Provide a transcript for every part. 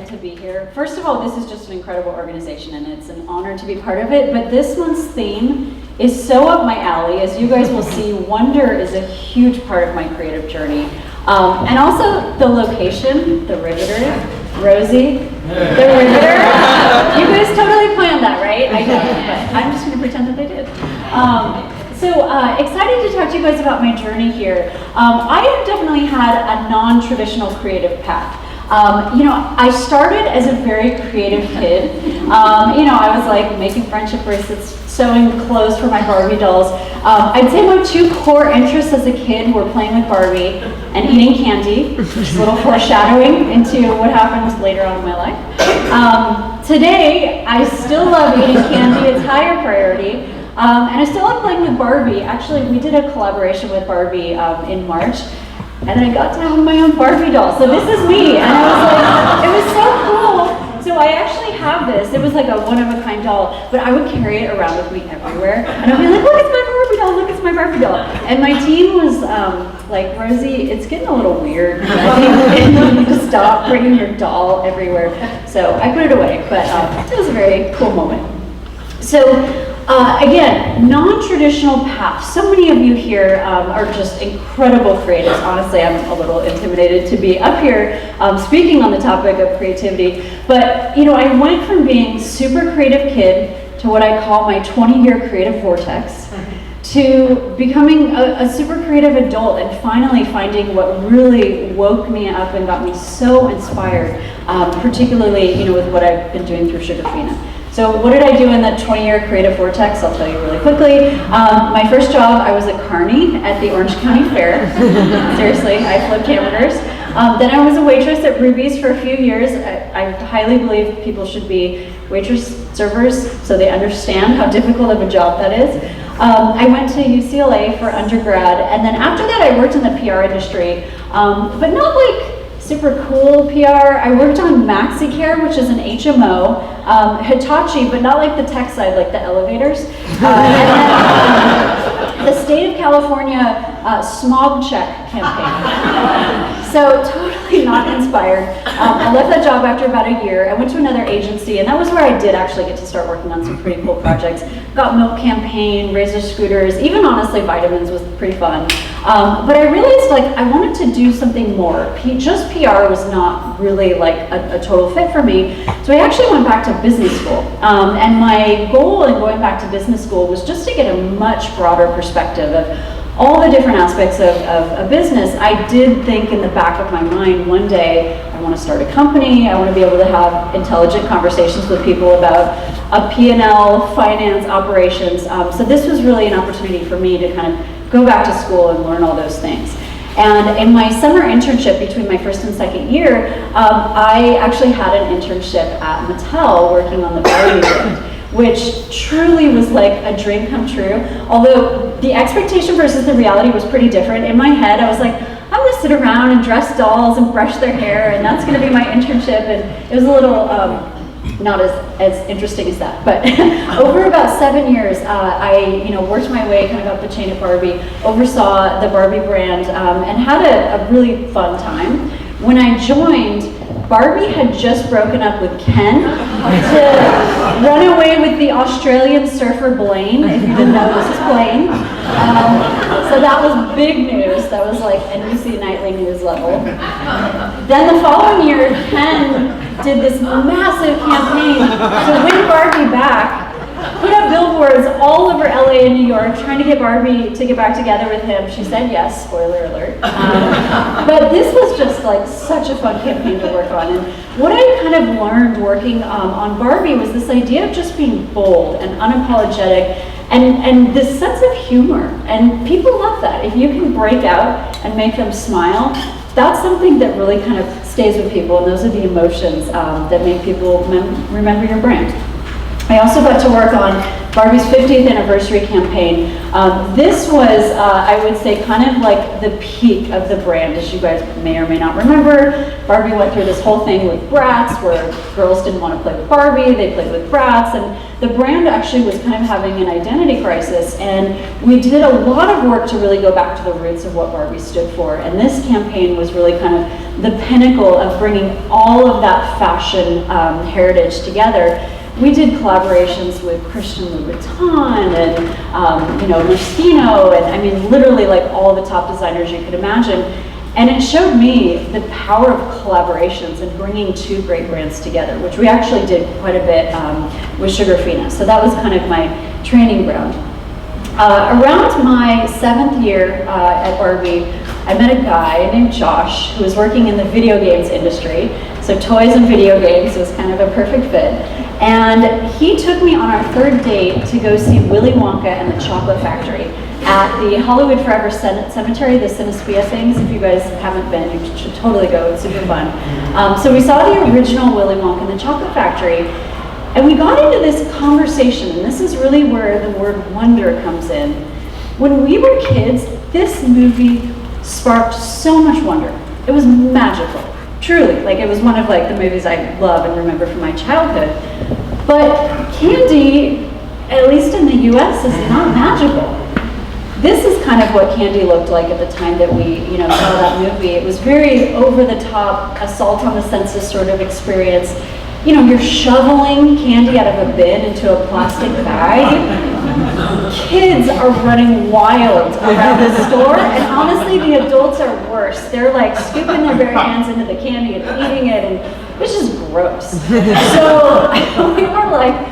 To be here. First of all, this is just an incredible organization and it's an honor to be part of it, but this month's theme is so up my alley. As you guys will see, wonder is a huge part of my creative journey. And also the location, the Riveter, Rosie, the Riveter. You guys totally planned that, right? I know, but I'm just going to pretend that they did. So excited to talk to you guys about my journey here. I have definitely had a non-traditional creative path. I started as a very creative kid. I was like making friendship bracelets, sewing clothes for my Barbie dolls. I'd say my two core interests as a kid were playing with Barbie and eating candy, just a little foreshadowing into what happens later on in my life. Today, I still love eating candy, it's higher priority. And I still love playing with Barbie. Actually, we did a collaboration with Barbie in March. And I got to have my own Barbie doll. So this is me. And I was like, it was so cool. So I actually have this. It was like a one-of-a-kind doll, but I would carry it around with me everywhere. And I'd be like, look, it's my Barbie doll, look, it's my Barbie doll. And my team was like, Rosie, it's getting a little weird. I think you need to stop bringing your doll everywhere. So I put it away, but it was a very cool moment. So, again, non-traditional paths. So many of you here are just incredible creatives. Honestly, I'm a little intimidated to be up here speaking on the topic of creativity. But, I went from being super creative kid to what I call my 20-year creative vortex to becoming a super creative adult and finally finding what really woke me up and got me so inspired, particularly, with what I've been doing through Sugarfina. So what did I do in that 20-year creative vortex? I'll tell you really quickly. My first job, I was a carny at the Orange County Fair. Seriously, I flipped hamburgers. Then I was a waitress at Ruby's for a few years. I highly believe people should be waitress servers so they understand how difficult of a job that is. I went to UCLA for undergrad, and then after that I worked in the PR industry, but not like super cool PR. I worked on MaxiCare, which is an HMO, Hitachi, but not like the tech side, like the elevators. And then the state of California smog check campaign. So totally not inspired. I left that job after about a year. I went to another agency, and that was where I did actually get to start working on some pretty cool projects. Got milk campaign, razor scooters, even honestly vitamins was pretty fun. But I realized I wanted to do something more. Just PR was not really like a total fit for me. So I actually went back to business school. And my goal in going back to business school was just to get a much broader perspective of all the different aspects of a business. I did think in the back of my mind one day, I want to start a company, I want to be able to have intelligent conversations with people about a P&L, finance, operations. So this was really an opportunity for me to kind of go back to school and learn all those things. And in my summer internship between my first and second year, I actually had an internship at Mattel working on the Barbie brand, which truly was like a dream come true. Although the expectation versus the reality was pretty different. In my head, I was like, I'm gonna sit around and dress dolls and brush their hair, and that's gonna be my internship. And it was a little not as interesting as that. But over about 7 years, I worked my way kind of up the chain at Barbie, oversaw the Barbie brand, and had a really fun time. When I joined, Barbie had just broken up with Ken to run away with the Australian surfer Blaine. If you didn't know, this is Blaine. So that was big news. That was like NBC Nightly News level. Then the following year, Ken did this massive campaign to win Barbie back, put up billboards billboards all over LA and New York trying to get Barbie to get back together with him. She said yes, spoiler alert. But this was just like such a fun campaign to work on. And what I kind of learned working on Barbie was this idea of just being bold and unapologetic and this sense of humor. And people love that. If you can break out and make them smile, that's something that really kind of stays with people, and those are the emotions that make people remember your brand. I also got to work on Barbie's 50th anniversary campaign. This was, I would say, kind of like the peak of the brand, as you guys may or may not remember. Barbie went through this whole thing with Bratz, where girls didn't want to play with Barbie, they played with Bratz, and the brand actually was kind of having an identity crisis, and we did a lot of work to really go back to the roots of what Barbie stood for, and this campaign was really kind of the pinnacle of bringing all of that fashion heritage together. We did collaborations with Christian Louboutin and Moschino, and I mean literally like all the top designers you could imagine. And it showed me the power of collaborations and bringing two great brands together, which we actually did quite a bit with Sugarfina. So that was kind of my training ground. Around my 7th year at Barbie, I met a guy named Josh who was working in the video games industry. So toys and video games was kind of a perfect fit. And he took me on our 3rd date to go see Willy Wonka and the Chocolate Factory at the Hollywood Forever Cemetery, the Cinespia things. If you guys haven't been, you should totally go, it's super fun. So we saw the original Willy Wonka and the Chocolate Factory, and we got into this conversation, and this is really where the word wonder comes in. When we were kids, this movie sparked so much wonder. It was magical. Truly, like it was one of like the movies I love and remember from my childhood. But candy, at least in the US, is not magical. This is kind of what candy looked like at the time that we, saw that movie. It was very over the top, assault on the senses sort of experience. You're shoveling candy out of a bin into a plastic bag. Kids are running wild around the store, and honestly, the adults are worse. They're like scooping their bare hands into the candy and eating it, and it's just gross. So we were like,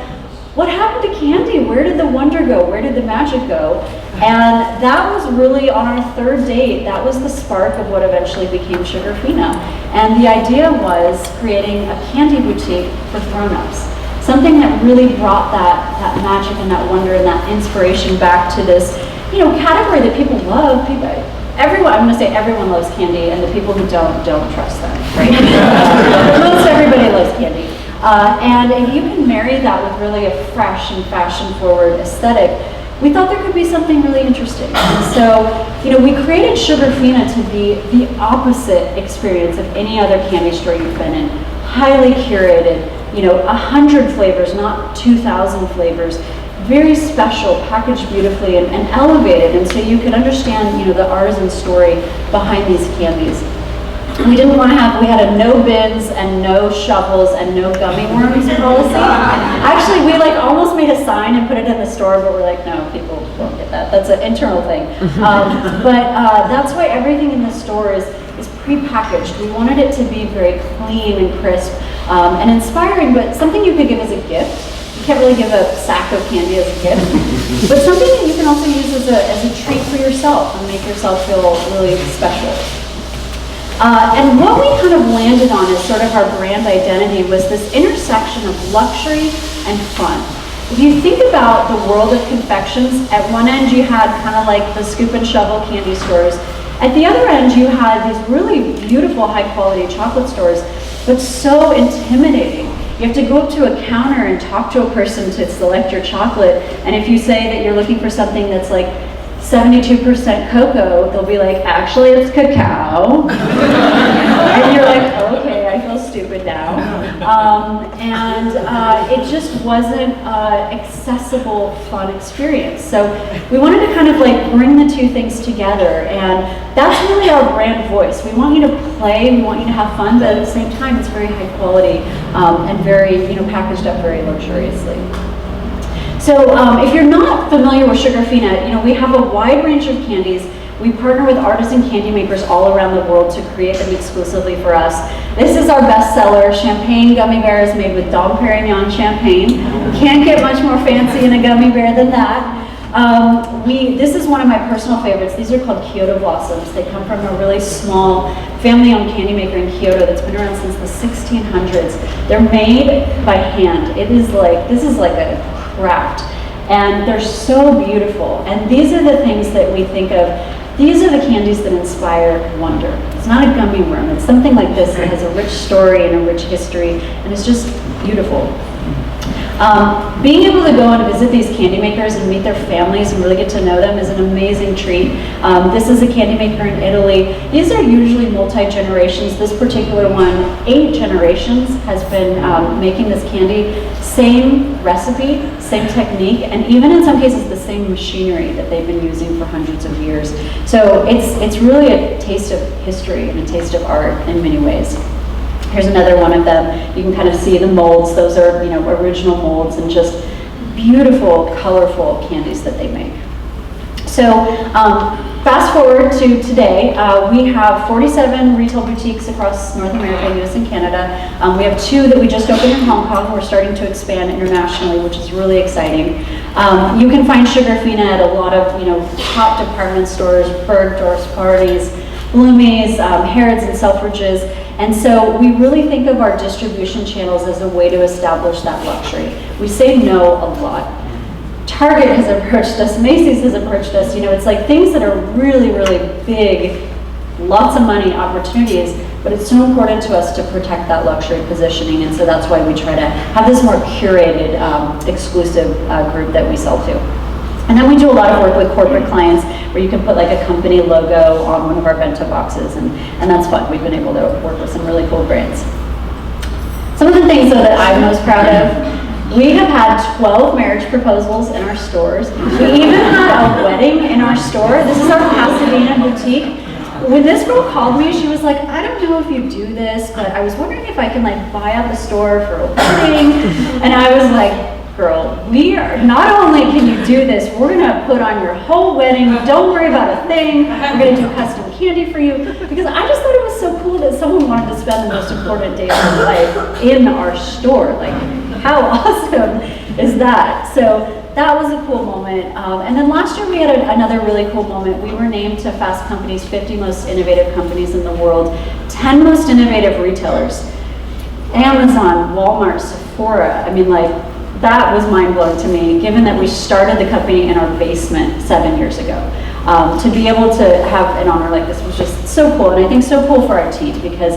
what happened to candy? Where did the wonder go? Where did the magic go? And that was really on our 3rd date. That was the spark of what eventually became Sugarfina. And the idea was creating a candy boutique for grown-ups. Something that really brought that magic and that wonder and that inspiration back to this, category that people love. Everyone, I'm going to say everyone loves candy, and the people who don't trust them, right? Most everybody loves candy. And if you can marry that with really a fresh and fashion-forward aesthetic, we thought there could be something really interesting. And so, we created Sugarfina to be the opposite experience of any other candy store you've been in. Highly curated, 100 flavors, not 2,000 flavors. Very special, packaged beautifully and elevated, and so you can understand, the artisan story behind these candies. We didn't want to we had a no bins and no shovels and no gummy worms policy. Actually, we almost made a sign and put it in the store, but we're like, no, people won't get that. That's an internal thing. But that's why everything in the store is pre-packaged. We wanted it to be very clean and crisp and inspiring, but something you could give as a gift. You can't really give a sack of candy as a gift, but something that you can also use as a treat for yourself and make yourself feel really special. And what we kind of landed on as sort of our brand identity was this intersection of luxury and fun. If you think about the world of confections, at one end you had kind of like the scoop and shovel candy stores. At the other end you had these really beautiful high quality chocolate stores, but so intimidating. You have to go up to a counter and talk to a person to select your chocolate, and if you say that you're looking for something that's like 72% cocoa, they'll be like, actually it's cacao. And you're like, okay, I feel stupid now. It just wasn't an accessible, fun experience. So we wanted to kind of bring the two things together, and that's really our brand voice. We want you to play, we want you to have fun, but at the same time it's very high quality and very, packaged up very luxuriously. So if you're not familiar with Sugarfina, we have a wide range of candies We partner with artisan candy makers all around the world to create them exclusively for us. This is our bestseller, champagne gummy bears made with Dom Perignon champagne. Can't get much more fancy in a gummy bear than that. This is one of my personal favorites. These are called Kyoto Blossoms. They come from a really small family-owned candy maker in Kyoto that's been around since the 1600s. They're made by hand. This is like a craft. And they're so beautiful. And these are the things that we think of. These are the candies that inspire wonder. It's not a gummy worm. It's something like this that has a rich story and a rich history, and it's just beautiful. Being able to go and visit these candy makers and meet their families and really get to know them is an amazing treat. This is a candy maker in Italy. These are usually multi-generations. This particular one, 8 generations has been making this candy. Same recipe, same technique, and even in some cases the same machinery that they've been using for hundreds of years. So it's really a taste of history and a taste of art in many ways. Here's another one of them. You can kind of see the molds. Those are, original molds and just beautiful, colorful candies that they make. So fast forward to today, we have 47 retail boutiques across North America, US and Canada. We have 2 that we just opened in Hong Kong. We're starting to expand internationally, which is really exciting. You can find Sugarfina at a lot of top department stores, Bergdorf's, Parties, Bloomies, Harrods, and Selfridges. And so we really think of our distribution channels as a way to establish that luxury. We say no a lot. Target has approached us, Macy's has approached us, it's like things that are really, really big, lots of money opportunities, but it's so important to us to protect that luxury positioning, and so that's why we try to have this more curated, exclusive group that we sell to. And then we do a lot of work with corporate clients where you can put like a company logo on one of our bento boxes, and that's fun. We've been able to work with some really cool brands. Some of the things though that I'm most proud of, we have had 12 marriage proposals in our stores. We even had a wedding in our store. This is our Pasadena boutique. When this girl called me, she was like, I don't know if you do this, but I was wondering if I can like buy out the store for a wedding. And I was like, girl, not only can you do this, we're gonna put on your whole wedding, don't worry about a thing, we're gonna do custom candy for you, because I just thought it was so cool that someone wanted to spend the most important day of their life in our store. Like, how awesome is that? So that was a cool moment. And then last year we had another really cool moment. We were named to Fast Company's 50 most innovative companies in the world, 10 most innovative retailers. Amazon, Walmart, Sephora, that was mind-blowing to me, given that we started the company in our basement 7 years ago. To be able to have an honor like this was just so cool, and I think so cool for our team, because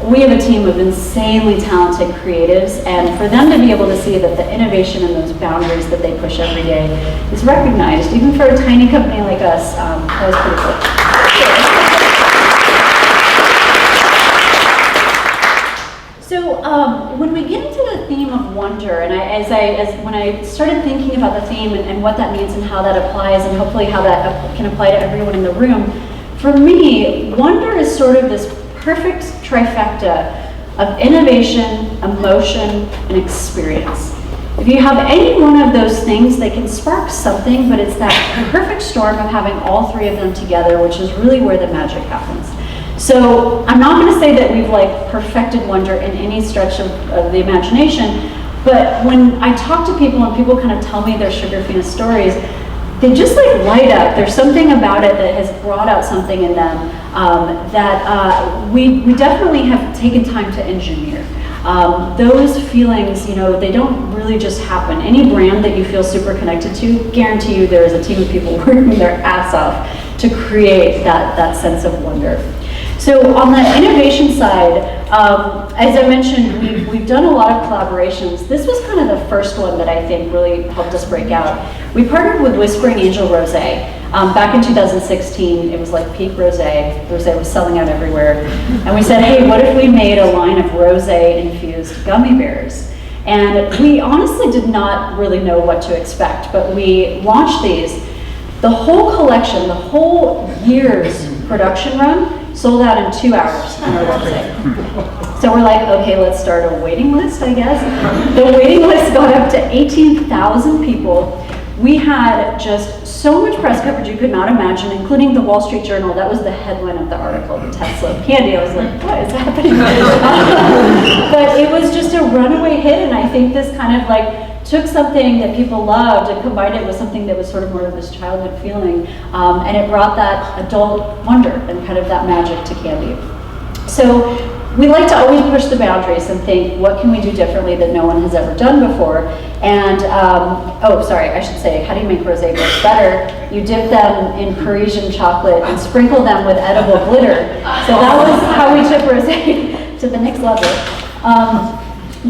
we have a team of insanely talented creatives, and for them to be able to see that the innovation and those boundaries that they push every day is recognized, even for a tiny company like us, that was pretty cool. So when we get into the theme of wonder, and when I started thinking about the theme and what that means and how that applies, and hopefully how that can apply to everyone in the room, for me, wonder is sort of this perfect trifecta of innovation, emotion, and experience. If you have any one of those things, they can spark something, but it's that perfect storm of having all 3 of them together, which is really where the magic happens. So I'm not going to say that we've perfected wonder in any stretch of the imagination, but when I talk to people and people kind of tell me their Sugarfina stories, they just light up. There's something about it that has brought out something in them that we definitely have taken time to engineer. Those feelings, they don't really just happen. Any brand that you feel super connected to, guarantee you there is a team of people working their ass off to create that sense of wonder. So on the innovation side, as I mentioned, we've done a lot of collaborations. This was kind of the first one that I think really helped us break out. We partnered with Whispering Angel Rosé. Back in 2016, it was like peak rosé. Rosé was selling out everywhere. And we said, hey, what if we made a line of rosé-infused gummy bears? And we honestly did not really know what to expect, but we launched these. The whole collection, the whole year's production run, sold out in 2 hours on our website. So we're like, okay, let's start a waiting list, I guess. The waiting list got up to 18,000 people. we had just so much press coverage you could not imagine, including the Wall Street Journal. That was the headline of the article, the Tesla of candy. I was like, what is happening? But it was just a runaway hit, and I think this kind of like took something that people loved and combined it with something that was sort of more of this childhood feeling, and it brought that adult wonder and kind of that magic to candy. So we like to always push the boundaries and think, what can we do differently that no one has ever done before? And, oh, sorry, I should say, how do you make rosé books better? You dip them in Parisian chocolate and sprinkle them with edible glitter. So that was how we took rosé to the next level.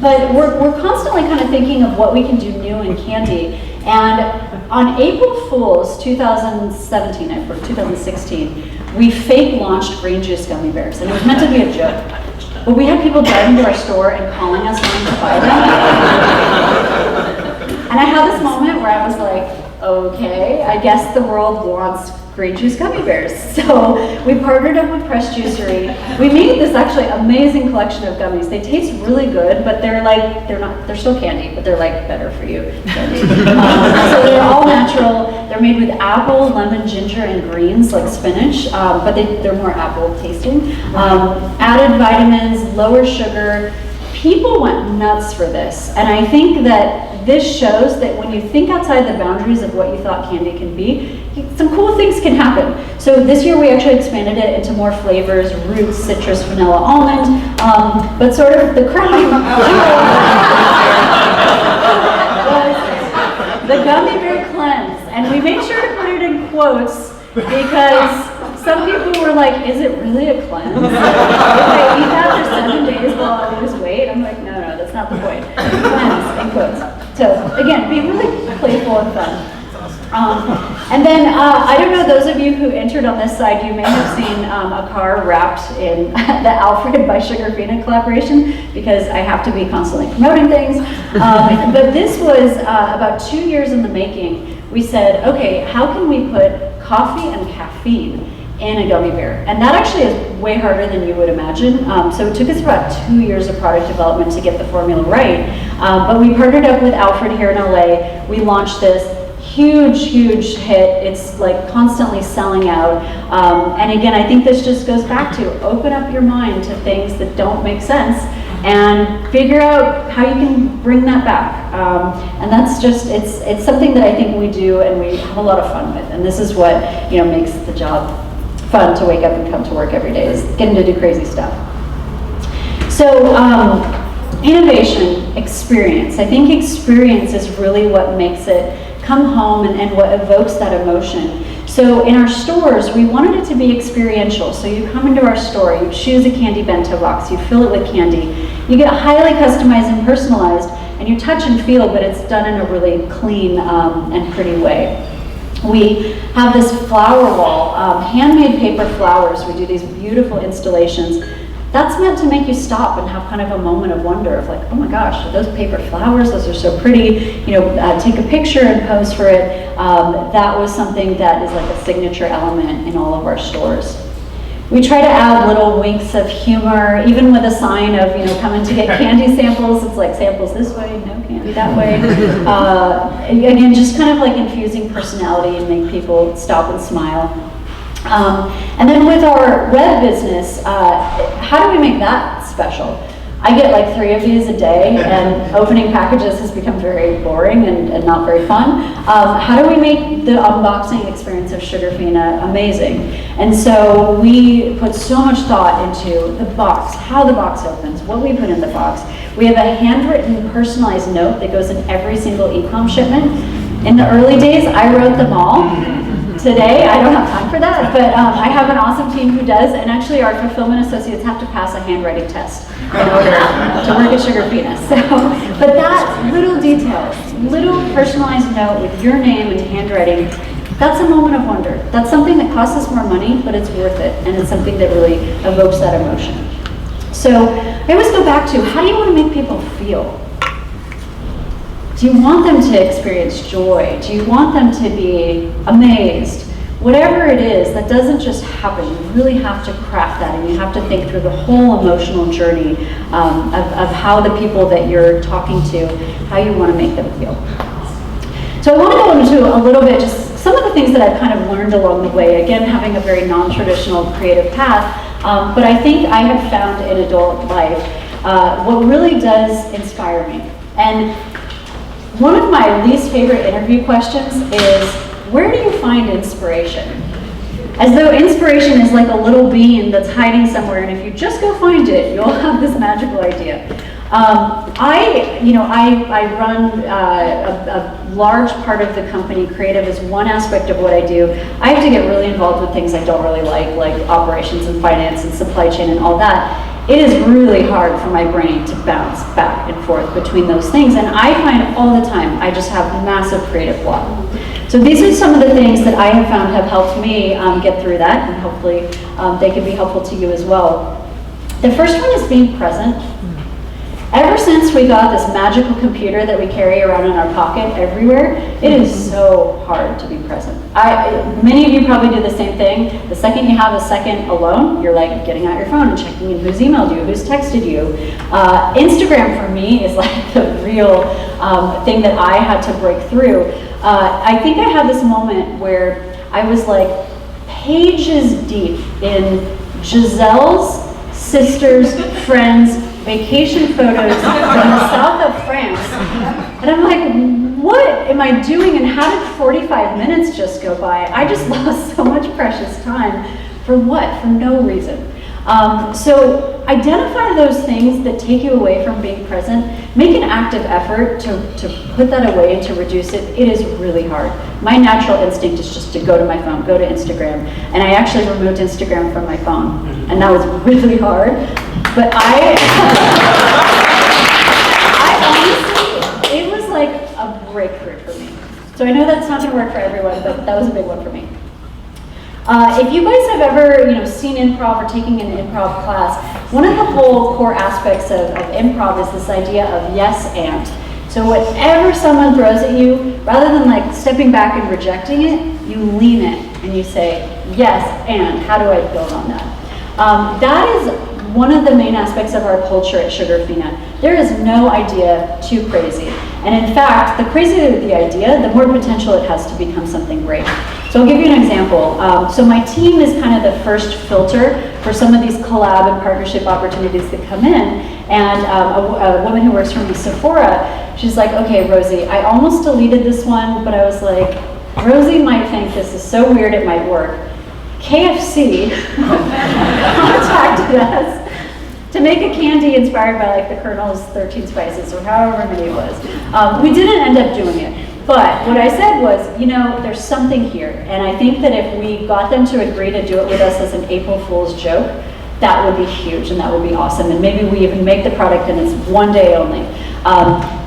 But we're constantly kind of thinking of what we can do new in candy. And on April Fool's 2016, we fake launched green juice gummy bears. And it was meant to be a joke. But we had people driving to our store and calling us wanting to buy them. And I had this moment where I was like, okay, I guess the world wants green juice gummy bears. So we partnered up with Press Juicery. We made this actually amazing collection of gummies. They taste really good, but they're still candy, but they're like better for you candy. So they're all natural. They're made with apple, lemon, ginger, and greens like spinach, but they're more apple tasting. Added vitamins, lower sugar. People went nuts for this, and I think that this shows that when you think outside the boundaries of what you thought candy can be, some cool things can happen. So this year we actually expanded it into more flavors: roots, citrus, vanilla, almond, but sort of the crown was the gummy bear cleanse, and we made sure to put it in quotes because some people were like, is it really a cleanse? If I eat that for 7 days while I lose weight? I'm like, no, that's not the point. Cleanse, in quotes. So again, be really playful and fun. And then, I don't know, those of you who entered on this side, you may have seen a car wrapped in the Alfred by Sugarfina collaboration, because I have to be constantly promoting things. But this was about 2 years in the making. We said, okay, how can we put coffee and caffeine in a gummy bear? And that actually is way harder than you would imagine. So it took us about 2 years of product development to get the formula right. But we partnered up with Alfred here in LA. We launched this huge hit. It's like constantly selling out. And again, I think this just goes back to open up your mind to things that don't make sense and figure out how you can bring that back. And that's just, it's something that I think we do and we have a lot of fun with. And this is what, makes the job fun, to wake up and come to work every day, is getting to do crazy stuff. So innovation, experience. I think experience is really what makes it come home and what evokes that emotion. So in our stores, we wanted it to be experiential. So you come into our store, you choose a candy bento box, you fill it with candy, you get highly customized and personalized, and you touch and feel, but it's done in a really clean and pretty way. We have this flower wall, handmade paper flowers. We do these beautiful installations. That's meant to make you stop and have kind of a moment of wonder of like, oh my gosh, are those paper flowers? Those are so pretty. Take a picture and pose for it. That was something that is like a signature element in all of our stores. We try to add little winks of humor, even with a sign of, coming to get candy samples. It's like samples this way, no candy that way. Again, just kind of like infusing personality and make people stop and smile. And then with our web business, how do we make that special? I get like 3 of these a day, and opening packages has become very boring and not very fun. How do we make the unboxing experience of Sugarfina amazing? And so we put so much thought into the box, how the box opens, what we put in the box. We have a handwritten, personalized note that goes in every single e-com shipment. In the early days, I wrote them all. Today, I don't have time for that, but I have an awesome team who does, and actually our fulfillment associates have to pass a handwriting test in order to work at Sugarfina. So, but that little detail, little personalized note with your name and handwriting, that's a moment of wonder. That's something that costs us more money, but it's worth it, and it's something that really evokes that emotion. So I always go back to, how do you want to make people feel? Do you want them to experience joy? Do you want them to be amazed? Whatever it is, that doesn't just happen. You really have to craft that, and you have to think through the whole emotional journey of how the people that you're talking to, how you want to make them feel. So I want to go go into a little bit, just some of the things that I've kind of learned along the way, again, having a very non-traditional creative path, but I think I have found in adult life what really does inspire me. And one of my least favorite interview questions is, where do you find inspiration? As though inspiration is like a little bean that's hiding somewhere, and if you just go find it, you'll have this magical idea. I run a large part of the company. Creative is one aspect of what I do. I have to get really involved with things I don't really like operations and finance and supply chain and all that. It is really hard for my brain to bounce back and forth between those things, and I find all the time I just have massive creative block. So these are some of the things that I have found have helped me get through that, and hopefully they can be helpful to you as well. The first one is being present. Ever since we got this magical computer that we carry around in our pocket everywhere, it is so hard to be present. Many of you probably do the same thing. The second you have a second alone, you're like getting out your phone and checking in who's emailed you, who's texted you. Instagram for me is like the real thing that I had to break through. I think I had this moment where I was like pages deep in Giselle's sister's friends' vacation photos from the south of France. And I'm like, what am I doing? And how did 45 minutes just go by? I just lost so much precious time. For what? For no reason. So identify those things that take you away from being present. Make an active effort to put that away, to reduce it. It is really hard. My natural instinct is just to go to my phone, go to Instagram. And I actually removed Instagram from my phone. And that was really hard. But I honestly, it was like a breakthrough for me. So I know that's not gonna work for everyone, but that was a big one for me. If you guys have ever seen improv or taking an improv class, one of the whole core aspects of improv is this idea of yes and. So whatever someone throws at you, rather than like stepping back and rejecting it, you lean in and you say, yes, and how do I build on that? That is one of the main aspects of our culture at Sugarfina. There is no idea too crazy. And in fact, the crazier the idea, the more potential it has to become something great. So I'll give you an example. So my team is kind of the first filter for some of these collab and partnership opportunities that come in. And a woman who works for me, Sephora, she's like, okay, Rosie, I almost deleted this one, but I was like, Rosie might think this is so weird it might work. KFC contacted us to make a candy inspired by like the Colonel's 13 Spices or however many it was. We didn't end up doing it. But what I said was, there's something here. And I think that if we got them to agree to do it with us as an April Fool's joke, that would be huge and that would be awesome. And maybe we even make the product and it's one day only.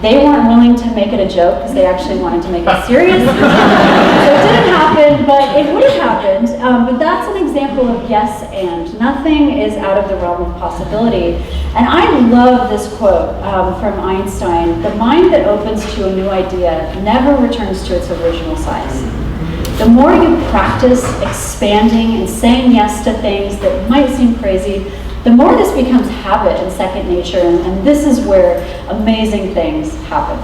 They weren't willing to make it a joke because they actually wanted to make it serious. So it didn't happen, but it would have happened. But that's an example of yes and. Nothing is out of the realm of possibility. And I love this quote from Einstein: the mind that opens to a new idea never returns to its original size. The more you practice expanding and saying yes to things that might seem crazy, the more this becomes habit and second nature, and this is where amazing things happen.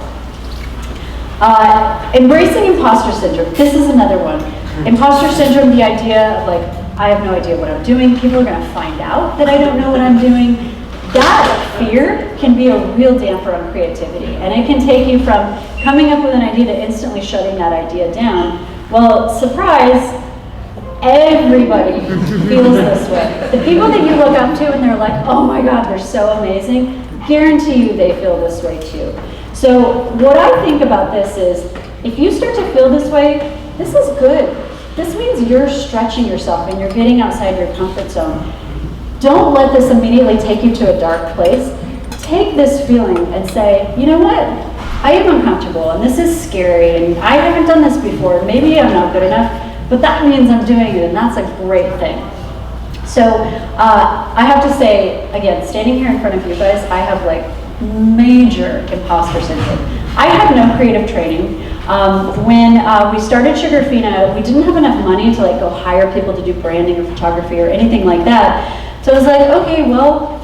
Embracing imposter syndrome. This is another one. Imposter syndrome, the idea of like, I have no idea what I'm doing. People are gonna find out that I don't know what I'm doing. That fear can be a real damper on creativity, and it can take you from coming up with an idea to instantly shutting that idea down. Well, surprise, everybody feels this way. The people that you look up to and they're like, oh my God, they're so amazing, guarantee you they feel this way too. So what I think about this is, if you start to feel this way, this is good. This means you're stretching yourself and you're getting outside your comfort zone. Don't let this immediately take you to a dark place. Take this feeling and say, you know what? I am uncomfortable and this is scary and I haven't done this before. Maybe I'm not good enough, but that means I'm doing it and that's a great thing. So I have to say, again, standing here in front of you guys, I have like major imposter syndrome. I had no creative training. When we started Sugarfina, we didn't have enough money to like go hire people to do branding or photography or anything like that. So I was like, okay, well,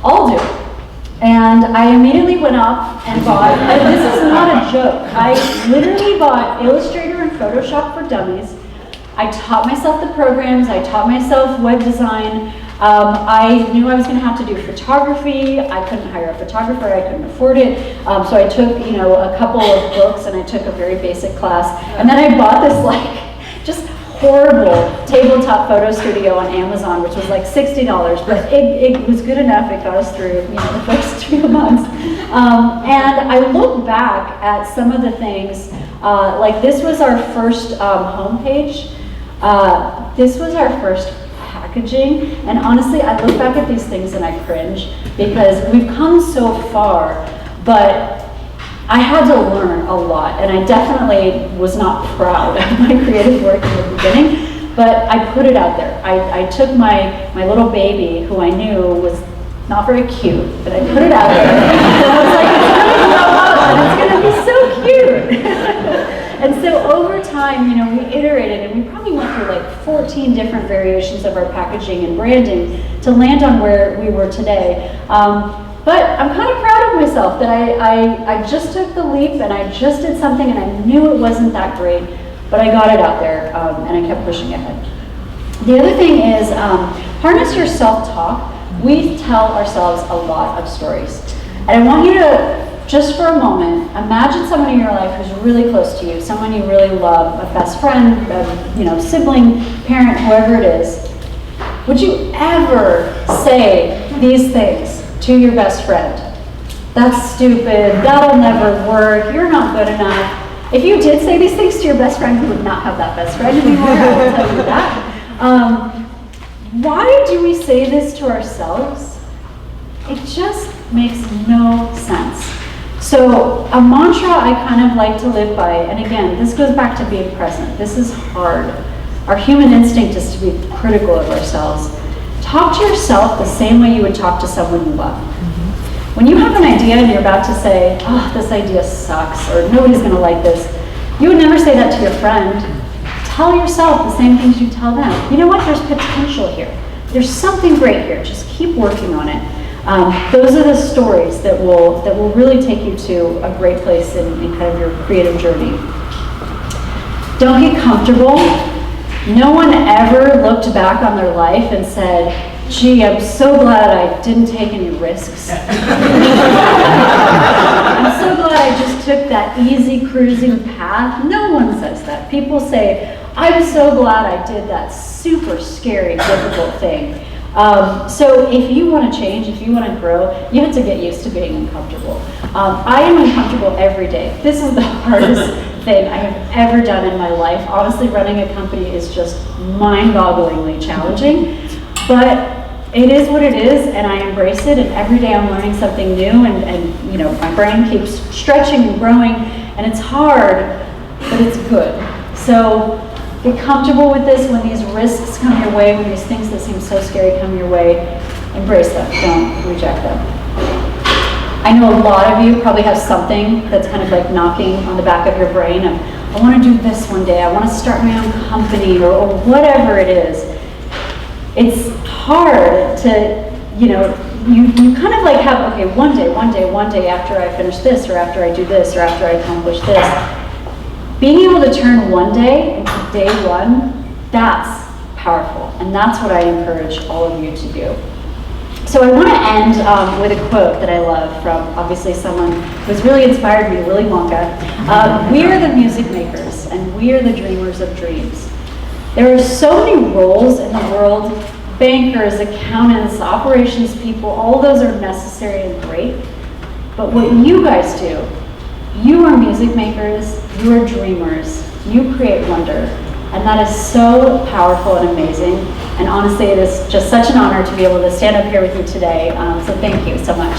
I'll do it. And I immediately went up and bought, and this is not a joke, I literally bought Illustrator and Photoshop for Dummies. I taught myself the programs, I taught myself web design. I knew I was gonna have to do photography. I couldn't hire a photographer, I couldn't afford it. So I took, a couple of books and I took a very basic class. And then I bought this just horrible tabletop photo studio on Amazon, which was like $60, but it was good enough. It got us through the first 2 months. And I look back at some of the things, like this was our first homepage. This was our first packaging, and honestly, I look back at these things and I cringe because we've come so far, but I had to learn a lot, and I definitely was not proud of my creative work in the beginning, but I put it out there. I took my little baby, who I knew was not very cute, but I put it out there, and I was like, it's gonna grow up, and it's gonna be so cute. And so over time, we iterated, and we probably went through like 14 different variations of our packaging and branding to land on where we were today. But I'm kind of proud of myself that I just took the leap and I just did something, and I knew it wasn't that great, but I got it out there, and I kept pushing ahead. The other thing is harness your self-talk. We tell ourselves a lot of stories. And I want you to, just for a moment, imagine someone in your life who's really close to you, someone you really love, a best friend, a sibling, parent, whoever it is. Would you ever say these things to your best friend? That's stupid, that'll never work, you're not good enough. If you did say these things to your best friend, you would not have that best friend anymore, I will tell you that. Why do we say this to ourselves? It just makes no sense. So a mantra I kind of like to live by, and again, this goes back to being present. This is hard. Our human instinct is to be critical of ourselves. Talk to yourself the same way you would talk to someone you love. When you have an idea and you're about to say, oh, this idea sucks, or nobody's gonna like this, you would never say that to your friend. Tell yourself the same things you tell them. You know what, there's potential here. There's something great here, just keep working on it. Those are the stories that will really take you to a great place in kind of your creative journey. Don't get comfortable. No one ever looked back on their life and said, gee, I'm so glad I didn't take any risks. I'm so glad I just took that easy cruising path. No one says that. People say, I'm so glad I did that super scary, difficult thing. So if you want to change, if you want to grow, you have to get used to being uncomfortable. I am uncomfortable every day. This is the hardest thing I have ever done in my life. Honestly, running a company is just mind-bogglingly challenging, but it is what it is, and I embrace it, and every day I'm learning something new, and my brain keeps stretching and growing, and it's hard, but it's good. So get comfortable with this. When these risks come your way, when these things that seem so scary come your way, embrace them, don't reject them. I know a lot of you probably have something that's kind of like knocking on the back of your brain of, I want to do this one day, I want to start my own company, or whatever it is. It's hard to, you kind of like have, okay, one day after I finish this, or after I do this, or after I accomplish this. Being able to turn one day into day one, that's powerful. And that's what I encourage all of you to do. So I want to end with a quote that I love from obviously someone who's really inspired me, Willy Wonka. We are the music makers, and we are the dreamers of dreams. There are so many roles in the world, bankers, accountants, operations people, all those are necessary and great. But what you guys do, you are music makers, you are dreamers, you create wonder. And that is so powerful and amazing. And honestly, it is just such an honor to be able to stand up here with you today. So thank you so much.